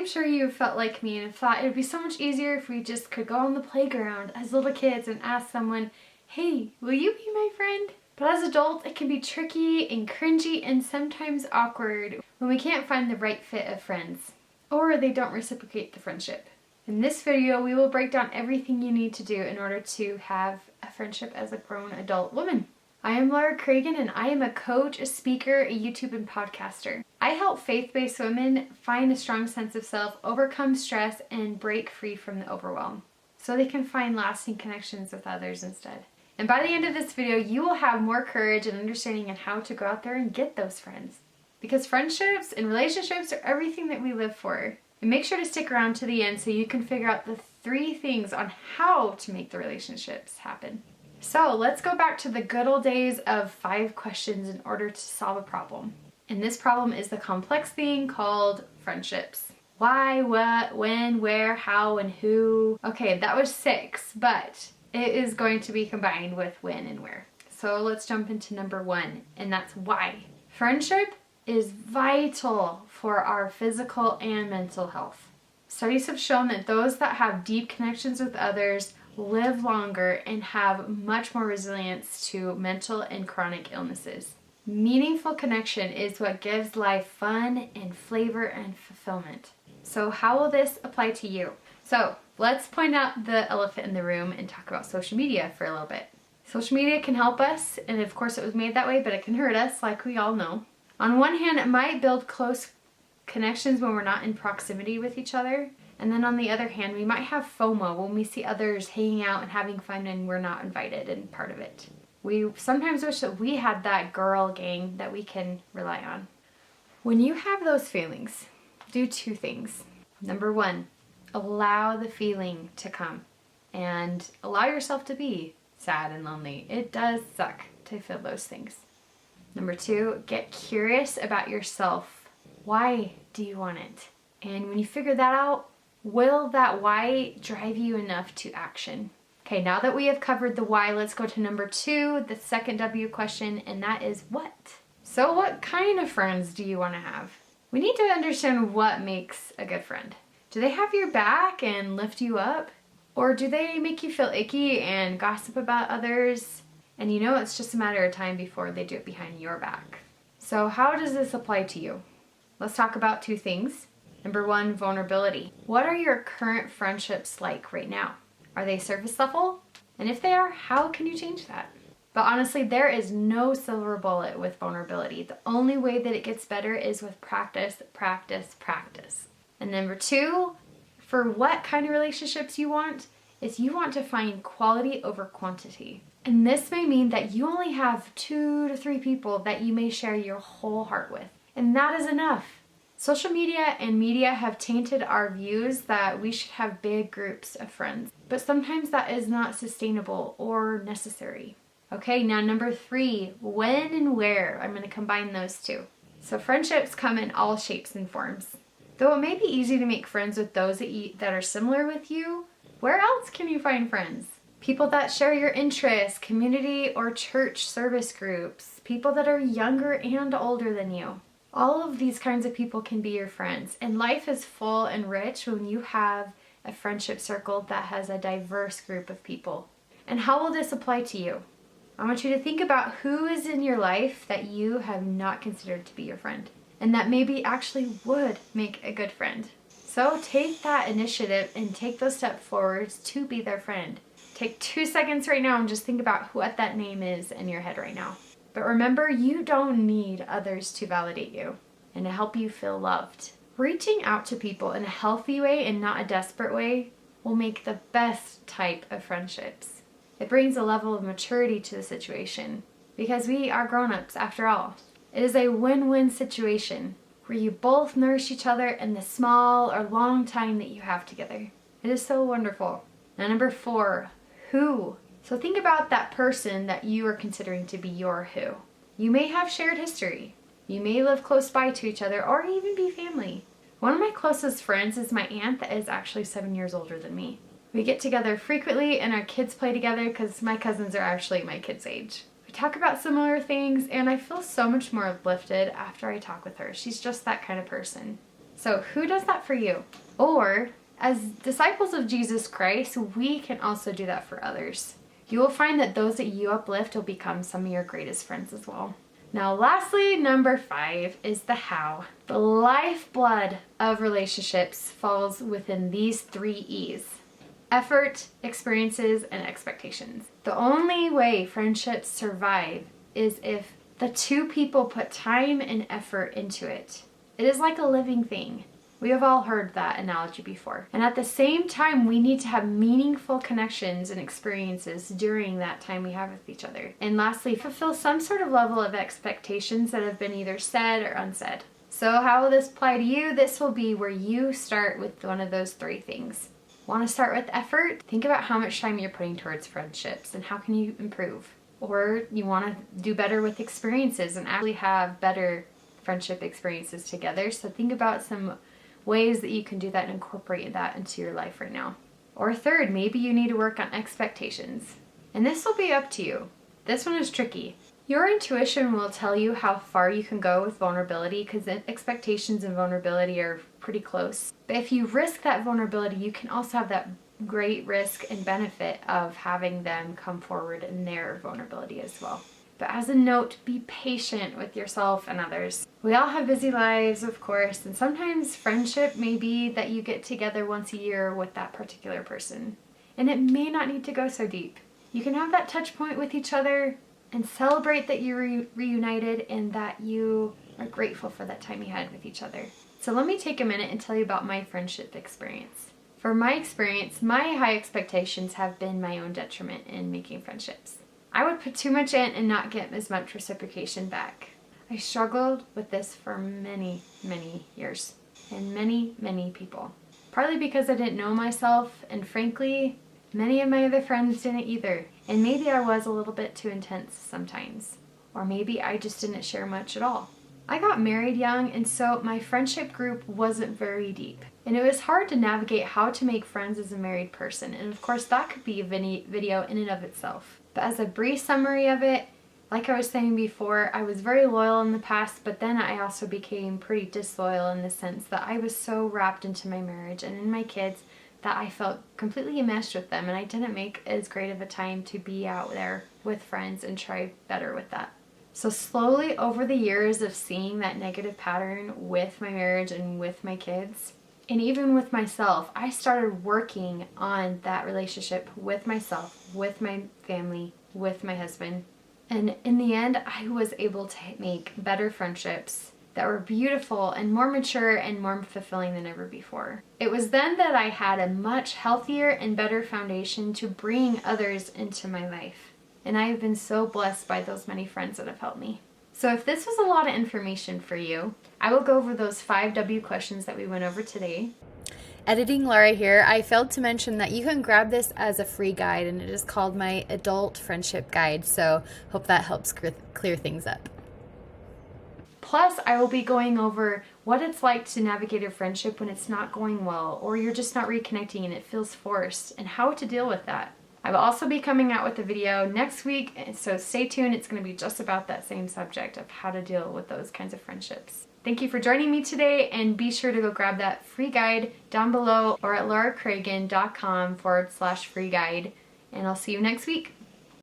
am sure you felt like me and thought it would be so much easier if we just could go on the playground as little kids and ask someone, hey, will you be my friend? But as adults, it can be tricky and cringy and sometimes awkward when we can't find the right fit of friends, or they don't reciprocate the friendship. In this video, we will break down everything you need to do in order to have a friendship as a grown adult woman. I am Laura Cragen, and I am a coach, a speaker, a YouTube and podcaster. I help faith-based women find a strong sense of self, overcome stress, and break free from the overwhelm so they can find lasting connections with others instead. And by the end of this video, you will have more courage and understanding on how to go out there and get those friends. Because friendships and relationships are everything that we live for. And make sure to stick around to the end so you can figure out the 3 things on how to make the relationships happen. So let's go back to the good old days of 5 questions in order to solve a problem. And this problem is the complex thing called friendships. Why, what, when, where, how, and who. Okay, that was 6, but it is going to be combined with when and where. So let's jump into number 1, and that's why. Friendship is vital for our physical and mental health. Studies have shown that those that have deep connections with others live longer and have much more resilience to mental and chronic illnesses. Meaningful connection is what gives life fun and flavor and fulfillment. So how will this apply to you? So let's point out the elephant in the room and talk about social media for a little bit. Social media can help us, and of course it was made that way, but it can hurt us, like we all know. On one hand, it might build close connections when we're not in proximity with each other. And then on the other hand, we might have FOMO when we see others hanging out and having fun and we're not invited and part of it. We sometimes wish that we had that girl gang that we can rely on. When you have those feelings, do 2 things. Number 1, allow the feeling to come and allow yourself to be sad and lonely. It does suck to feel those things. Number 2, get curious about yourself. Why do you want it? And when you figure that out, will that why drive you enough to action? Okay, now that we have covered the why, let's go to number 2, the second W question, and that is what? So what kind of friends do you want to have? We need to understand what makes a good friend. Do they have your back and lift you up? Or do they make you feel icky and gossip about others? And you know it's just a matter of time before they do it behind your back. So how does this apply to you? Let's talk about 2 things. Number 1, vulnerability. What are your current friendships like right now? Are they surface level? And if they are, how can you change that? But honestly, there is no silver bullet with vulnerability. The only way that it gets better is with practice, practice, practice. And number 2, for what kind of relationships you want, is you want to find quality over quantity. And this may mean that you only have 2 to 3 people that you may share your whole heart with. And that is enough. Social media and media have tainted our views that we should have big groups of friends, but sometimes that is not sustainable or necessary. Okay, now number 3, when and where. I'm going to combine those 2. So friendships come in all shapes and forms. Though it may be easy to make friends with those that are similar with you, where else can you find friends? People that share your interests, community or church service groups, people that are younger and older than you. All of these kinds of people can be your friends, and life is full and rich when you have a friendship circle that has a diverse group of people. And how will this apply to you? I want you to think about who is in your life that you have not considered to be your friend, and that maybe actually would make a good friend. So take that initiative and take those steps forward to be their friend. Take 2 seconds right now and just think about what that name is in your head right now. But remember, you don't need others to validate you and to help you feel loved. Reaching out to people in a healthy way and not a desperate way will make the best type of friendships. It brings a level of maturity to the situation because we are grown-ups after all. It is a win-win situation where you both nourish each other in the small or long time that you have together. It is so wonderful. Now number 4, who? So think about that person that you are considering to be your who. You may have shared history. You may live close by to each other or even be family. One of my closest friends is my aunt that is actually 7 years older than me. We get together frequently and our kids play together because my cousins are actually my kids' age. We talk about similar things and I feel so much more uplifted after I talk with her. She's just that kind of person. So who does that for you? Or as disciples of Jesus Christ, we can also do that for others. You will find that those that you uplift will become some of your greatest friends as well. Now, lastly, number 5 is the how. The lifeblood of relationships falls within these 3 E's: effort, experiences, and expectations. The only way friendships survive is if the 2 people put time and effort into it. It is like a living thing. We have all heard that analogy before. And at the same time, we need to have meaningful connections and experiences during that time we have with each other. And lastly, fulfill some sort of level of expectations that have been either said or unsaid. So how will this apply to you? This will be where you start with one of those 3 things. Want to start with effort? Think about how much time you're putting towards friendships and how can you improve. Or you want to do better with experiences and actually have better friendship experiences together. So think about some ways that you can do that and incorporate that into your life right now. Or third, maybe you need to work on expectations. And this will be up to you. This one is tricky. Your intuition will tell you how far you can go with vulnerability because expectations and vulnerability are pretty close. But if you risk that vulnerability, you can also have that great risk and benefit of having them come forward in their vulnerability as well. But as a note, be patient with yourself and others. We all have busy lives, of course, and sometimes friendship may be that you get together once a year with that particular person. And it may not need to go so deep. You can have that touch point with each other and celebrate that you're reunited and that you are grateful for that time you had with each other. So let me take a minute and tell you about my friendship experience. For my experience, my high expectations have been my own detriment in making friendships. I would put too much in and not get as much reciprocation back. I struggled with this for many, many years and many, many people. Partly because I didn't know myself, and frankly, many of my other friends didn't either. And maybe I was a little bit too intense sometimes. Or maybe I just didn't share much at all. I got married young, and so my friendship group wasn't very deep. And it was hard to navigate how to make friends as a married person. And of course, that could be a video in and of itself. But as a brief summary of it, like I was saying before, I was very loyal in the past, but then I also became pretty disloyal in the sense that I was so wrapped into my marriage and in my kids that I felt completely enmeshed with them, and I didn't make as great of a time to be out there with friends and try better with that. So slowly over the years of seeing that negative pattern with my marriage and with my kids, and even with myself, I started working on that relationship with myself, with my family, with my husband. And in the end, I was able to make better friendships that were beautiful and more mature and more fulfilling than ever before. It was then that I had a much healthier and better foundation to bring others into my life. And I have been so blessed by those many friends that have helped me. So if this was a lot of information for you, I will go over those 5 W questions that we went over today. Editing Laura here. I failed to mention that you can grab this as a free guide, and it is called my Adult Friendship Guide. So hope that helps clear things up. Plus, I will be going over what it's like to navigate a friendship when it's not going well, or you're just not reconnecting and it feels forced, and how to deal with that. I will also be coming out with a video next week, so stay tuned. It's going to be just about that same subject of how to deal with those kinds of friendships. Thank you for joining me today, and be sure to go grab that free guide down below or at lauracragen.com/free guide, and I'll see you next week.